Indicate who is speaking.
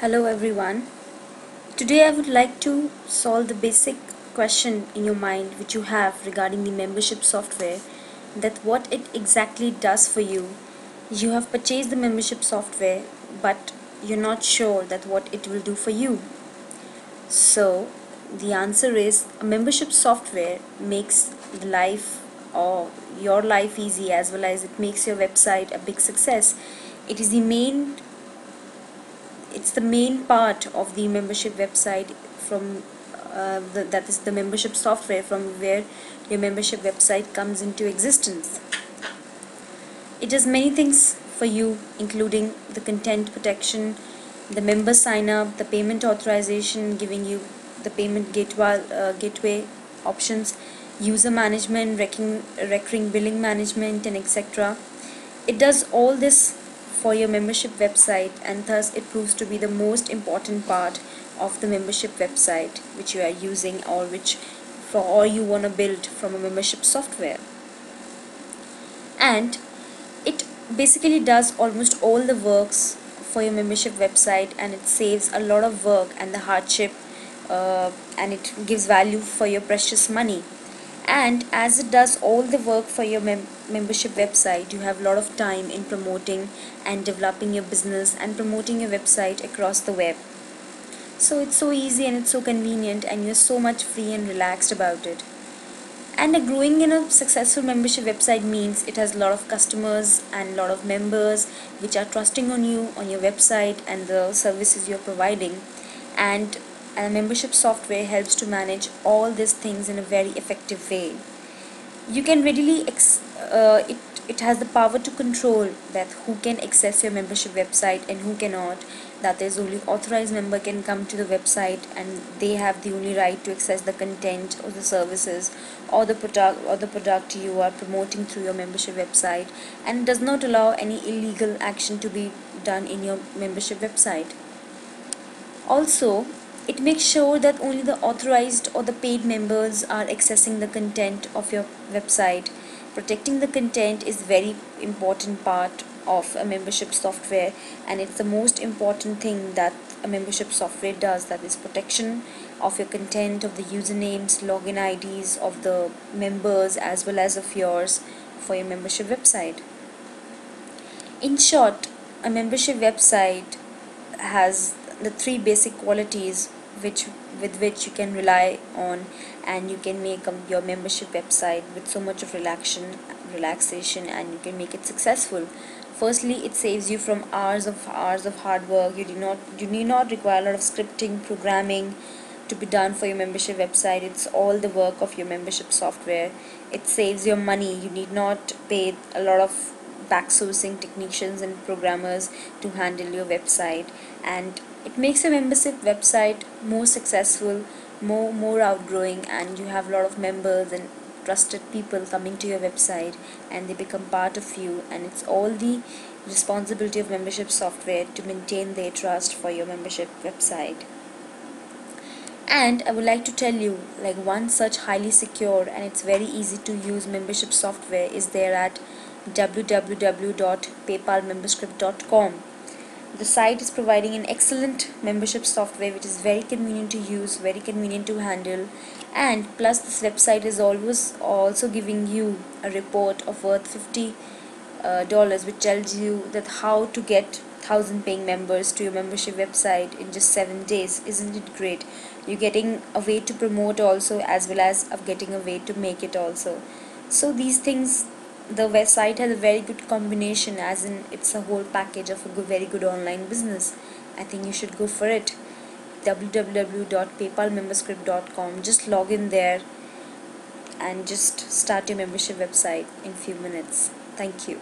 Speaker 1: Hello everyone. Today I would like to solve the basic question in your mind which you have regarding the membership software, that what it exactly does for you. You have purchased the membership software but you're not sure that what it will do for you. So the answer is a membership software makes the life or your life easy, as well as it makes your website a big success. It is the main it's the main part of the membership website from that is the membership software from where your membership website comes into existence. It does many things for you, including the content protection, the member sign up, the payment authorization, giving you the payment gateway options, user management, recurring billing management, and etc. It does all this for your membership website, and thus it proves to be the most important part of the membership website which you are using, or you want to build from a membership software. And it basically does almost all the works for your membership website, and it saves a lot of work and the hardship, and it gives value for your precious money. And as it does all the work for your membership website, you have a lot of time in promoting and developing your business and promoting your website across the web. So it's so easy and it's so convenient, and you're so much free and relaxed about it. And a growing in a successful membership website means it has a lot of customers and a lot of members which are trusting on you, on your website, and the services you're providing. And a membership software helps to manage all these things in a very effective way. You can readily it has the power to control that who can access your membership website and who cannot. That is, only authorized member can come to the website, and they have the only right to access the content or the services or the product you are promoting through your membership website, and does not allow any illegal action to be done in your membership website. Also, it makes sure that only the authorized or the paid members are accessing the content of your website. Protecting the content is very important part of a membership software, and it's the most important thing that a membership software does, that is protection of your content, of the usernames, login IDs of the members as well as of yours for your membership website. In short, a membership website has the three basic qualities which with which you can rely on, and you can make your membership website with so much of relaxation, and you can make it successful. Firstly, it saves you from hours of hard work. You need not require a lot of scripting, programming to be done for your membership website. It's all the work of your membership software. It saves your money. You need not pay a lot of backsourcing technicians and programmers to handle your website, and it makes your membership website more successful, more outgrowing, and you have a lot of members and trusted people coming to your website, and they become part of you, and it's all the responsibility of membership software to maintain their trust for your membership website. And I would like to tell you, like, one such highly secure and it's very easy to use membership software is there at www.paypalmemberscript.com. The site is providing an excellent membership software which is very convenient to use, very convenient to handle, and plus this website is always also giving you a report of worth $50, which tells you that how to get 1,000 paying members to your membership website in just 7 days. Isn't it great? You're getting a way to promote also, as well as of getting a way to make it also. So these things, the website has a very good combination, as in it's a whole package of a very good online business. I think you should go for it. www.paypalmemberscript.com. Just log in there and just start your membership website in few minutes. Thank you.